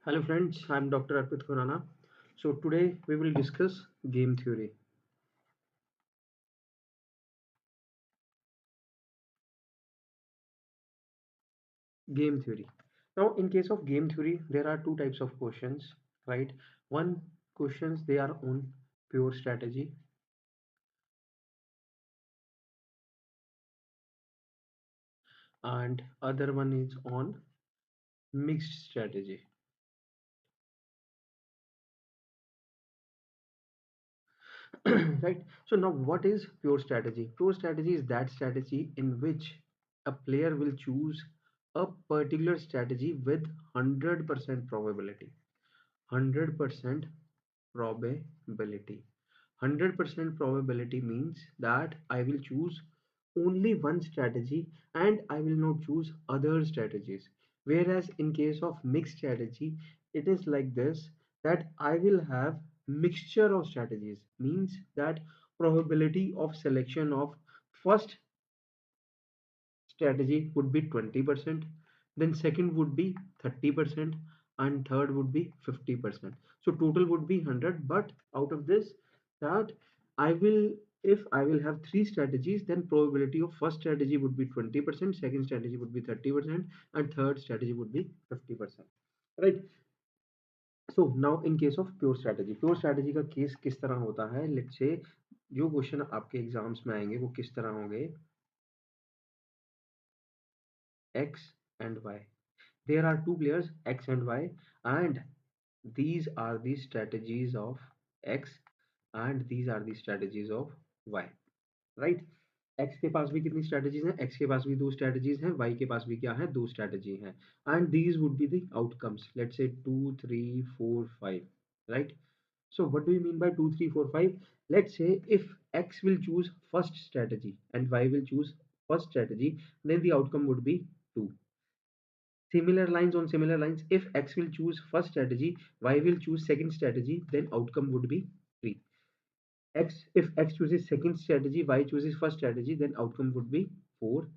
Hello friends, I'm Dr. Arpit Khurana. So today we will discuss game theory. Game theory. Now in case of game theory, there are two types of questions, right? One questions they are on pure strategy and other one is on mixed strategy. Right? So now what is pure strategy? Pure strategy is that strategy in which a player will choose a particular strategy with 100% probability. 100% probability. 100% probability means that I will choose only one strategy and I will not choose other strategies. Whereas in case of mixed strategy, it is like this, that I will have mixture of strategies, means that probability of selection of first strategy would be 20%, then second would be 30%, and third would be 50%. So total would be 100, but out of this, that I will, if I will have three strategies, then probability of first strategy would be 20%, second strategy would be 30%, and third strategy would be 50%. Right? So now in case of pure strategy का case किस तरह होता है, let's say जो question आपके exams में आएंगे वो किस तरह होंगे, x and y. There are two players x and y, and these are the strategies of x and these are the strategies of y, right? x के पास भी कितनी strategies हैं, x के पास भी दो strategies हैं, y के पास भी क्या है, दो strategy हैं, and these would be the outcomes, let's say 2 3 4 5, right? So what do you mean by 2 3 4 5? Let's say if x will choose first strategy and y will choose first strategy, then the outcome would be 2. Similar lines on similar lines, if x will choose first strategy, y will choose second strategy, then outcome would be 3. If x chooses second strategy, y chooses first strategy, then outcome would be 4.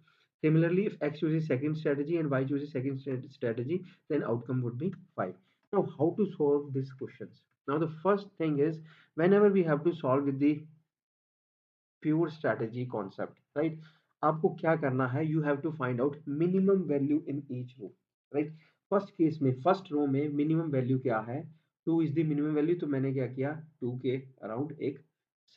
Similarly, if x chooses second strategy and y chooses second strategy, then outcome would be 5. Now, how to solve these questions? Now, the first thing is, whenever we have to solve with the pure strategy concept, right? आपको क्या करना है, you have to find out minimum value in each row, right? First case में first row में minimum value क्या है, 2 is the minimum value, तो मैंने क्या किया, 2 के अराउंड एक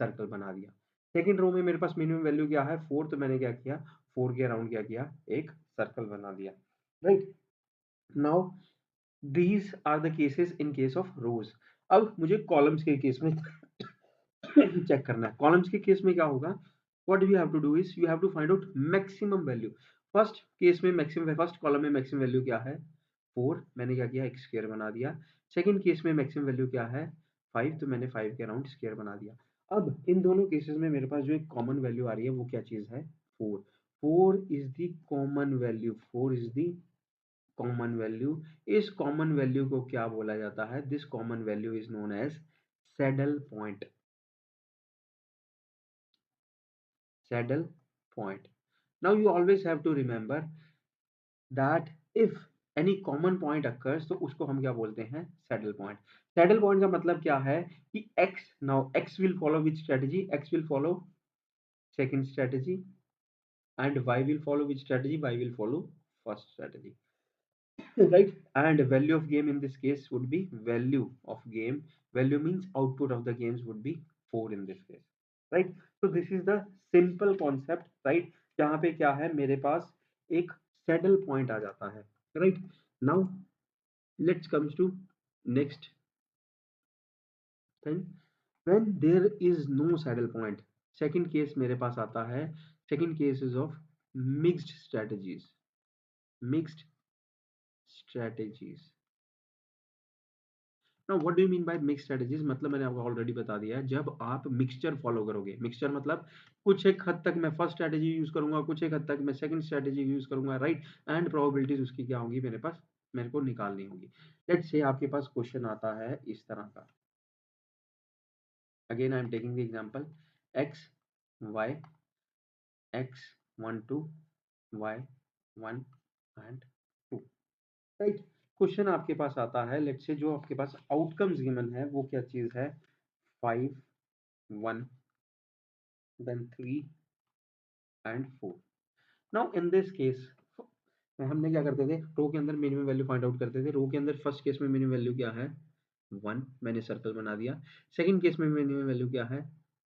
सर्कल बना दिया। सेकेंड रो में मेरे पास मिनिमम वैल्यू क्या है, 4, तो मैंने क्या किया, 4 के अराउंड क्या किया, एक सर्कल बना दिया, right? Now these are the cases in case of rows. अब मुझे कॉलम्स के केस में चेक करना है। कॉलम्स के केस में क्या होगा, what you have to do is you have to find out maximum value. First case में मैक्सिमम, फर्स्ट कॉलम में मैक्सिमम वैल्यू क्या है, 4, मैंने क्या किया, एक स्क्वायर बना दिया। सेकंड केस में मैक्सिमम वैल्यू क्या है, 5, तो मैंने 5 के अराउंड स्क्वायर बना दिया। अब इन दोनों केसेस में मेरे पास जो एक कॉमन वैल्यू आ रही है वो क्या चीज है, 4। 4 is the common value, 4 is the common value. इस कॉमन वैल्यू को क्या बोला जाता है, this common value is known as saddle point. Saddle point. Now you always have to remember that if any common point occurs, तो उसको हम क्या बोलते हैं, saddle point. Saddle point का मतलब क्या है कि x, now x will follow which strategy, x will follow second strategy, and y will follow which strategy, y will follow first strategy, right? And value of game in this case would be value of game. Value means output of the games would be 4 in this case, right? So this is the simple concept, right? जहाँ पे क्या है, मेरे पास एक saddle point आ जाता है, right? Now let's comes to next thing, when there is no saddle point, second case मेरे पास आता है, second case is of mixed strategies. Mixed strategies. ना what do you mean by mix strategies, मतलब मैंने आपको ऑलरेडी बता दिया है, जब आप मिक्सचर फॉलो करोगे, मिक्सचर मतलब कुछ एक हद तक मैं फर्स्ट स्ट्रेटजी यूज करूंगा, कुछ एक हद तक मैं सेकंड स्ट्रेटजी यूज करूंगा, राइट? एंड प्रोबेबिलिटीज उसकी क्या होंगी मेरे पास, मेरे को निकालनी होगी। लेट्स से आपके पास क्वेश्चन आता है इस तरह का, again I am taking the example, x y x 1 2 y 1 and 2, right? Question आपके पास आता है, लेट्स से जो आपके पास आउटकम्स गिवन है वो क्या चीज है, 5 1 then 3 and 4। Now in this case हमने क्या करते थे, रो के अंदर मिनिमम वैल्यू फाइंड आउट करते थे। रो के अंदर फर्स्ट केस में मिनिमम वैल्यू क्या है, 1, मैंने सर्कल बना दिया। सेकंड केस में मिनिमम वैल्यू क्या है,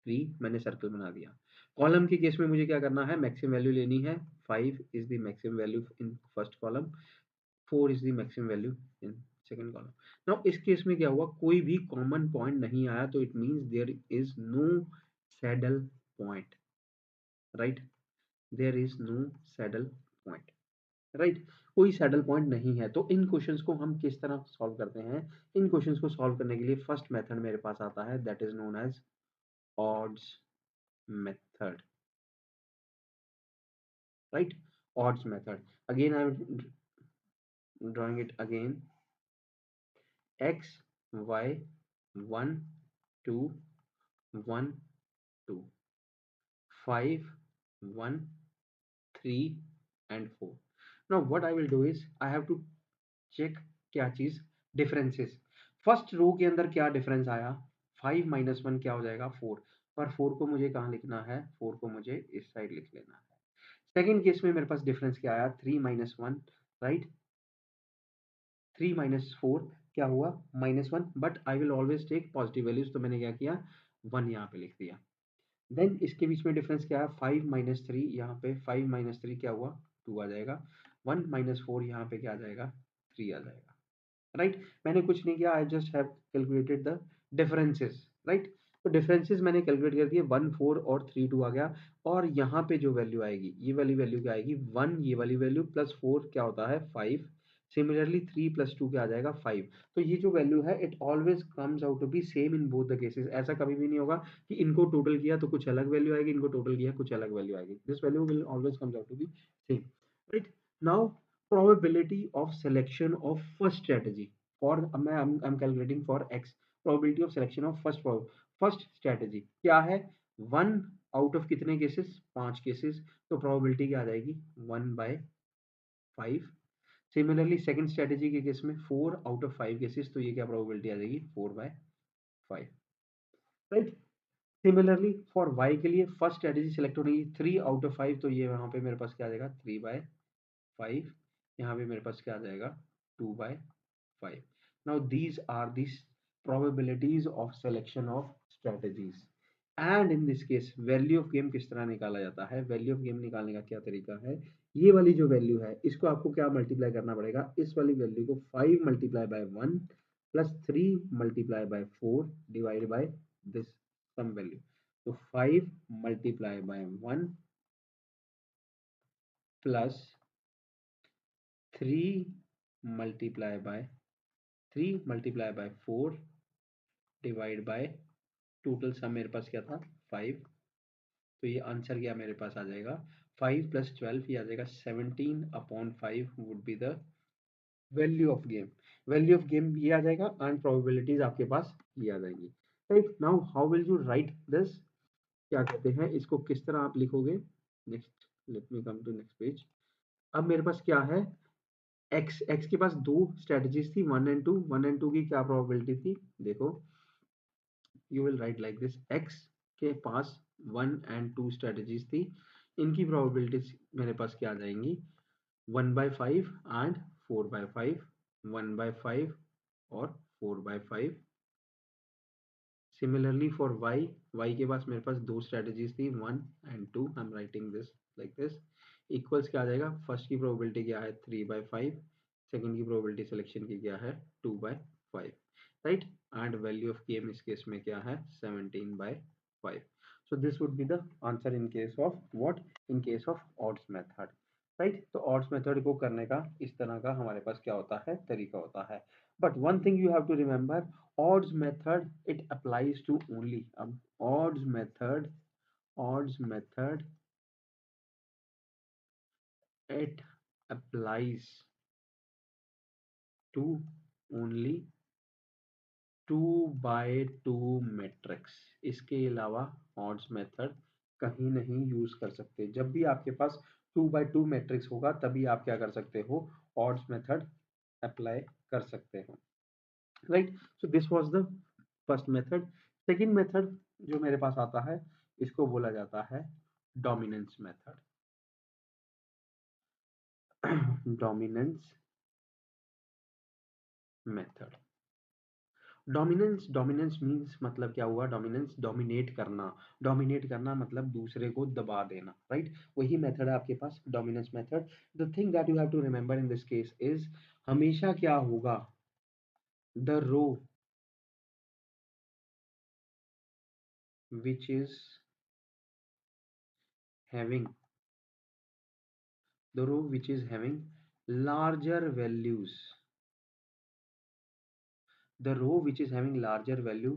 3, मैंने सर्कल बना दिया। कॉलम के केस में मुझे क्या करना है, मैक्सिमम वैल्यू लेनी है। 5 is the maximum value in first column, 4 is the maximum value in second column. Now इस केस में क्या हुआ, कोई भी कॉमन पॉइंट नहीं आया, तो it means there is no saddle point, right, there is no saddle point, right, कोई सैडल पॉइंट नहीं है। तो इन क्वेश्चंस को हम किस तरह सॉल्व करते हैं, इन क्वेश्चंस को सॉल्व करने के लिए फर्स्ट मेथड मेरे पास आता है, that is known as odds method, right, odds method. Again I am drawing it again, x y 1 2 1 2 5 1 3 and 4। now what I will do is I have to check क्या चीज, differences. First row के अंदर क्या difference आया, 5 minus 1 क्या हो जाएगा, 4। पर 4 को मुझे कहाँ लिखना है, 4 को मुझे इस साइड लिख लेना है। सेकंड केस में मेरे पास डिफरेंस क्या आया, 3 माइनस 1, राइट, 3 माइनस 4 क्या हुआ, -1, but I will always take positive values, तो मैंने क्या किया, 1 यहाँ पे लिख दिया। देन इसके बीच में डिफरेंस क्या है, 5 माइनस 3, यहाँ पे 5 माइनस 3 क्या हुआ, 2 आ जाएगा। 1 माइनस 4 यहाँ पे क्या आ जाएगा, 3 आ जाएगा, राइट। मैंने कुछ नहीं किया, I just have calculated the differences, right. तो डिफरेंसेस मैंने कैलकुलेट कर दिए, 1 4 और 3 2 आ गया। और यहाँ पे जो वैल्यू आएगी, ये वाली वैल्यू क्या आएगी, 1, ये वाली वैल्यू, प्लस 4 क्या होता है, 5। सिमिलरली 3 प्लस 2 क्या आ जाएगा, 5। तो ये जो वैल्यू है, it always comes out to be same in both the cases. ऐसा कभी भी नहीं होगा कि इनको टोटल किया तो कुछ अलग वैल्यू आएगी, इनको टोटल किया कुछ अलग वैल्यू आएगी। This value will always comes out to be same, right. Now probability of selection of first strategy for I'm calculating for x, probability of selection of first strategy क्या है, 1 out of कितने cases, 5 cases, तो probability क्या आ जाएगी, 1/5। Similarly second strategy के case में 4 out of 5 cases, तो ये क्या प्रोबेबिलिटी आ जाएगी, 4/5, राइट। सिमिलरली फॉर y के लिए फर्स्ट स्ट्रेटेजी सिलेक्ट होने की 3 आउट ऑफ 5, तो ये यहाँ पे मेरे पास क्या आ जाएगा, 3/5। यहाँ पे मेरे पास क्या आ जाएगा, 2/5। now these are the probabilities of selection of strategies and in this case value of game किस तरह निकाला जाता है, value of game निकालने का क्या तरीका है, ये वाली जो वैल्यू है इसको आपको क्या मल्टीप्लाई करना पड़ेगा, इस वाली वैल्यू को 5 multiply by 1 plus 3 multiply by 4 divide by this sum value. तो 5 multiply by 1 plus 3 multiply by 3 multiply by 4 divide by total sum मेरे पास क्या था, 5। तो ये आंसर क्या मेरे पास आ जाएगा, 5 प्लस 12 ये आ जाएगा 17/5 would be the value of game. Value of game ये आ जाएगा एंड प्रोबेबिलिटीज आपके पास ये आ जाएंगी, right. Now how will you write this, क्या कहते हैं इसको, किस तरह आप लिखोगे, next let me come to next page. अब मेरे पास क्या है, एक्स के पास दो स्ट्रेटजीज थी, 1 and 2, 1 and 2 की क्या प्रोबेबिलिटी थी, देखो, you will right like this, x के पास 1 and 2 स्ट्रेटजीज थी, इनकी प्रोबेबिलिटीज मेरे पास क्या आ जाएंगी, 1/5 एंड 4/5, 1/5 और 4/5। सिमिलरली फॉर वाई के पास मेरे पास दो स्ट्रेटजीज थी, 1 and 2, I am writing this like this, equals क्या आ जाएगा, फर्स्ट की प्रोबेबिलिटी क्या है, 3/5, सेकंड की प्रोबेबिलिटी सिलेक्शन की क्या है, 2/5, right. And value of game इस केस में क्या है, 17/5। So this would be the answer in case of what, in case of odds method, right. तो ऑड्स मेथड को करने का इस तरह का हमारे पास क्या होता है, तरीका होता है। But one thing you have to remember, odds method it applies to only, odds method it applies to only 2/2 matrix. इसके अलावा odds मेथड कहीं नहीं यूज कर सकते। जब भी आपके पास 2/2 मैट्रिक्स होगा तभी आप क्या कर सकते हो, odds मेथड अप्लाई कर सकते हो, right. So this was the first method. Second method जो मेरे पास आता है, इसको बोला जाता है dominance method. Dominance method. Dominance, dominance means मतलब क्या हुआ, डोमिनेंस डोमिनेट करना, डोमिनेट करना मतलब दूसरे को दबा देना, राइट। वही मेथड है आपके पास, dominance method. The thing that you have to remember in this case is, हमेशा क्या होगा, the row which is having, the row which is having larger values, the row which is having larger value,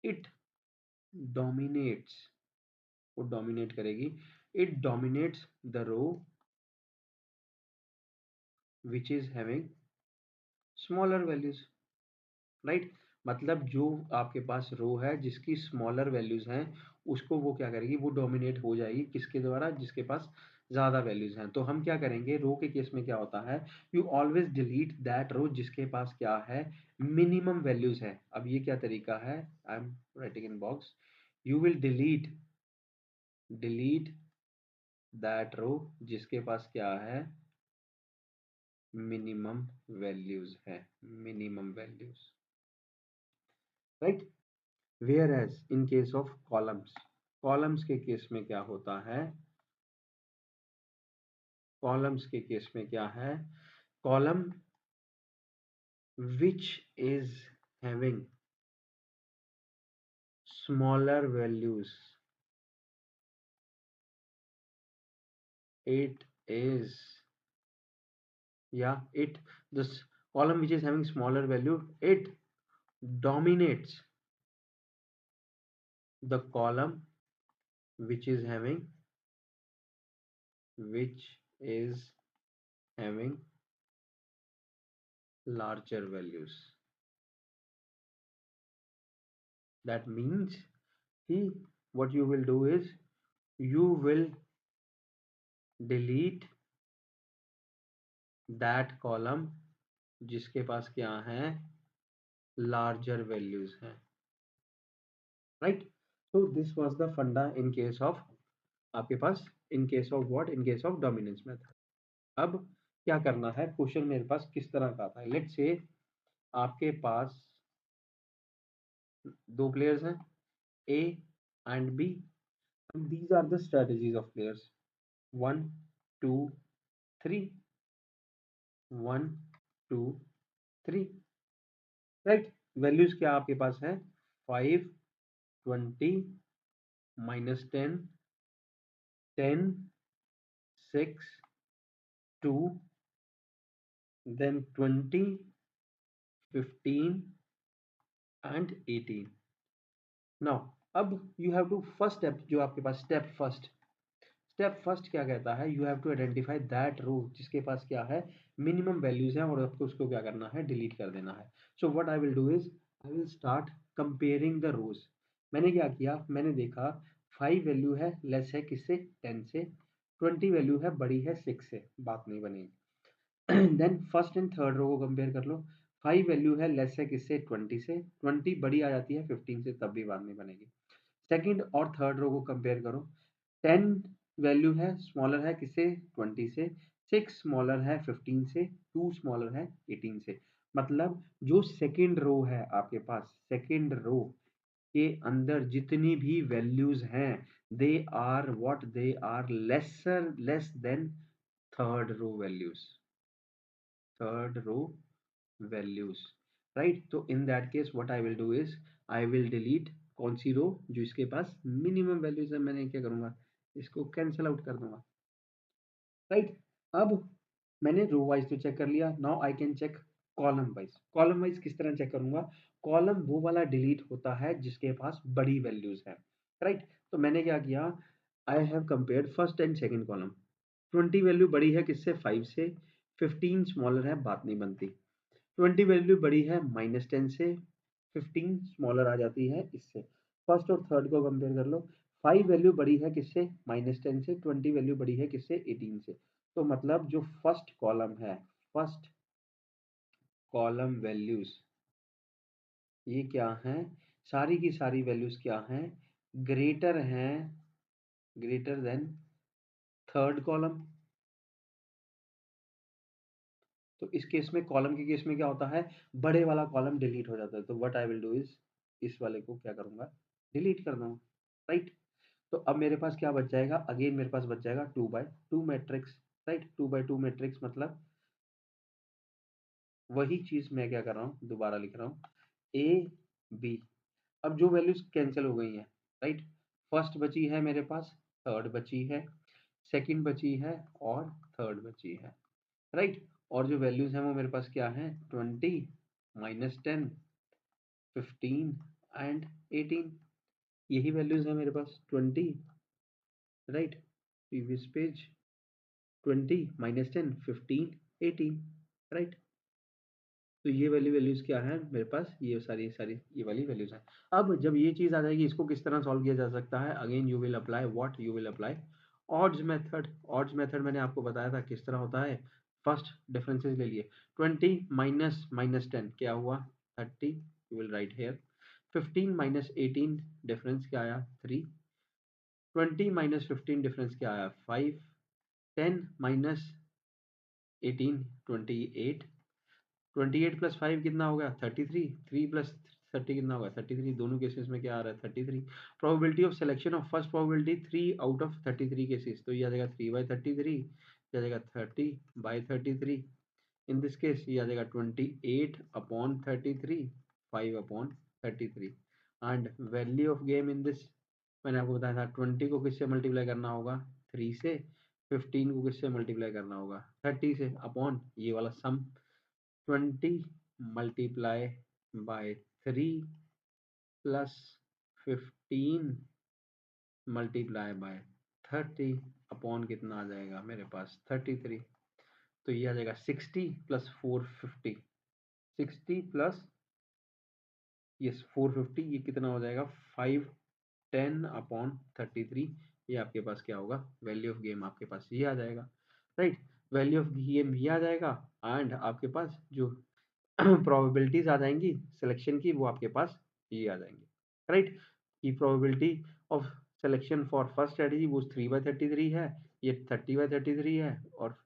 it dominates, वो dominate करेगी, it dominates the row which is having smaller values, right. मतलब जो आपके पास रो है जिसकी smaller values हैं, उसको वो क्या करेगी, वो डोमिनेट हो जाएगी किसके द्वारा, जिसके पास ज्यादा वैल्यूज हैं। तो हम क्या करेंगे, रो के केस में क्या होता है, you always delete that row जिसके पास क्या है, मिनिमम वैल्यूज है। अब ये क्या तरीका है, I am writing in box, you will delete that row जिसके पास क्या है, मिनिमम वैल्यूज है, minimum values, right. Where as in case of columns, columns के केस में क्या होता है, कॉलम्स के केस में क्या है, column which is having smaller values, it is, yeah, it, this column which is having smaller value, it dominates the column which is having, which is having larger values. That means he, what you will do is, you will delete that column जिसके पास क्या है, larger values हैं, right। so this was the funda in case of, आपके पास in case of what, in case of dominance method। अब क्या करना है, क्वेश्चन मेरे पास किस तरह का आता है, लेट्स से आपके पास दो प्लेयर्स हैं, A and B, these are the strategies of players, 1 2 3, 1 2 3, right. Values क्या आपके पास है, 5 20 -10 10 6 2, then 20 15 and 18। नाउ अब you have to first step, जो आपके पास स्टेप फर्स्ट क्या कहता है, you have to identify that row जिसके पास क्या है, मिनिमम वैल्यूज है, और आपको उसको क्या करना है, डिलीट कर देना है। So what I will do is, I will start comparing the rows. मैंने क्या किया, मैंने देखा 5 वैल्यू है, लेस है किससे, 10 से, 20 वैल्यू है, बड़ी है 6 से, बात नहीं बनेगी। Then first and third row को कंपेयर कर लो, 5 वैल्यू है, लेस है किससे, 20 से, 20 बड़ी आ जाती है 15 से, तब भी बात नहीं बनेगी। सेकंड और थर्ड रो को कंपेयर करो, 10 वैल्यू है, स्मॉलर है किससे, 20 से, 6 स्मॉलर है 15 से, 2 स्मॉलर है 18 से। मतलब जो सेकंड रो है आपके पास, सेकंड रो के अंदर जितनी भी वैल्यूज हैं, they are what, they are less than third row values, third row values, right. तो in that case what I will do is, I will delete कौन सी रो, जो इसके पास मिनिमम वैल्यूज है, मैंने क्या करूंगा, इसको कैंसिल आउट कर दूंगा, राइट। अब मैंने रो वाइज तो चेक कर लिया, now I can check column wise. Column wise किस तरह चेक करूंगा, कॉलम वो वाला डिलीट होता है जिसके पास बड़ी वैल्यूज है, राइट। तो मैंने क्या किया, I have compared first and second column, 20 value बड़ी है किससे, 5 से, 15 स्मॉलर है, बात नहीं बनती, 20 वैल्यू बड़ी है -10 से, 15 स्मॉलर आ जाती है इससे। फर्स्ट और थर्ड को कंपेयर कर लो, 5 वैल्यू बड़ी है किससे, -10 से, 20 वैल्यू बड़ी है किससे, 18 से। तो मतलब जो फर्स्ट कॉलम है, फर्स्ट कॉलम वैल्यूज, ये क्या हैं, सारी की सारी वैल्यूज क्या हैं, ग्रेटर हैं, ग्रेटर देन थर्ड कॉलम। तो इस केस में, कॉलम के केस में क्या होता है, बड़े वाला कॉलम डिलीट हो जाता है। तो what I will do is, इस वाले को क्या करूंगा, डिलीट कर दूंगा, राइट। तो अब मेरे पास क्या बच जाएगा, अगेन मेरे पास बच जाएगा 2 by 2 matrix, right. 2 by 2 matrix मतलब वही चीज मैं क्या कर रहा हूँ, दोबारा लिख रहा हूँ, ए बी। अब जो वैल्यूज कैंसिल हो गई हैं, राइट, फर्स्ट बची है मेरे पास, थर्ड बची है, सेकंड बची है और थर्ड बची है, राइट। और जो वैल्यूज हैं वो मेरे पास क्या है, 20, -10, 15 एंड 18, यही वैल्यूज है मेरे पास, 20, राइट, प्रीवियस पेज, 20, -10, 15, 18, राइट। तो ये वाली वैल्यूज क्या है मेरे पास, ये सारी सारी ये वाली वैल्यूज है। अब जब ये चीज आ जाएगी, इसको किस तरह सॉल्व किया जा सकता है, again you will apply what, you will apply odds method. Odds method मैंने आपको बताया था किस तरह होता है। फर्स्ट डिफरेंसेस ले लिए, 20 - -10 क्या हुआ, 30, you will write here. 15 - 18 difference क्या आया, 3। 20 - 15 डिफरेंस क्या आया, 5। 10 - 18, 28। 28 + 5 कितना हो गया, 33। 3 + 30 कितना होगा, 33। दोनों केसेस में क्या आ रहा है, 33। Probability of selection of first probability 3 out of 33 cases, तो ये आ जाएगा 3/33, ये आ जाएगा 30/33। इन दिस केस ये आ जाएगा 28/33, 5/33। And value of game in this, मैंने आपको बताया था 20 को किससे मल्टीप्लाई करना होगा, 3 से। 15 को किससे मल्टीप्लाई करना होगा, 30 से, अपॉन ये वाला सम, 20 multiply by 3 plus 15 multiply by 30 upon कितना आ जाएगा मेरे पास, 33। तो ये आ जाएगा 60 + 450, 60 प्लस ये 450, ये कितना हो जाएगा, 510/33। ये आपके पास क्या होगा, वैल्यू ऑफ गेम आपके पास ये आ जाएगा, राइट। वैल्यू ऑफ गेम ये आ जाएगा, एंड आपके पास जो प्रोबेबिलिटीज आ जाएंगी सिलेक्शन की, वो आपके पास ये आ जाएंगी, राइट। की probability of selection for first strategy वो 3/33 है, ये 30/33 है। और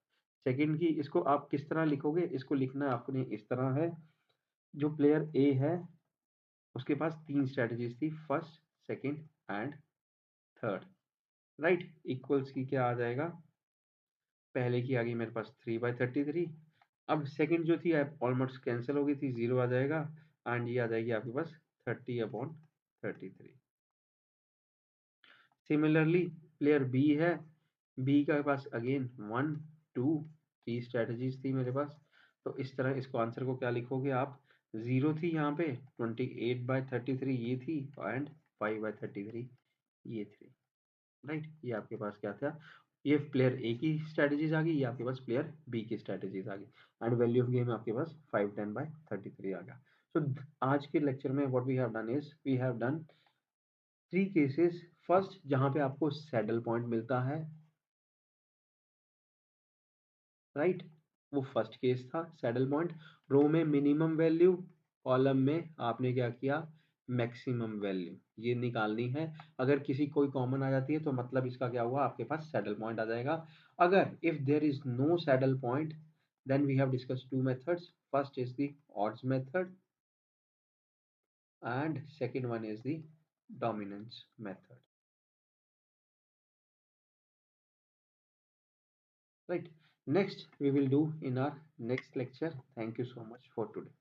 सेकंड की, इसको आप किस तरह लिखोगे, इसको लिखना आपने इस तरह है, जो प्लेयर ए है उसके पास 3 स्ट्रेटेजीज थी, first, second and third, right. Equals की क्या आ जाएगा, पहले की आ गई मेरे पास 3/33, अब सेकंड जो थी ऑलमोस्ट कैंसिल हो गई थी, 0 आ जाएगा, एंड ये आ जाएगी आपके पास 30/33। सिमिलरली प्लेयर बी है, बी का पास अगेन 1, 2, 3 स्ट्रेटजीज थी मेरे पास। तो इस तरह इसको आंसर को क्या लिखोगे आप, 0 थी यहाँ पे, 28/33 ये थी, एंड 5/33 ये थी, राइट। ये आपके पास क्या था, ये प्लेयर ए की स्ट्रेटजीज आ गई, ये आपके पास प्लेयर बी की स्ट्रेटजीज आ गई, एंड वैल्यू ऑफ गेम आपके पास 510/33 आ गया। सो आज के लेक्चर में what we have done is, we have done 3 cases. First जहां पे आपको सैडल पॉइंट मिलता है, राइट, वो फर्स्ट केस था, सैडल पॉइंट। रो में मिनिमम वैल्यू, कॉलम में आपने क्या किया, मैक्सिमम वैल्यू ये निकालनी है। अगर किसी कोई कॉमन आ जाती है तो मतलब इसका क्या हुआ, आपके पास सैडल पॉइंट आ जाएगा। अगर if there is no saddle point, then we have discuss 2 methods, first is the odds method and second one is the dominance method, right. Next we will do in our next lecture. Thank you so much for today.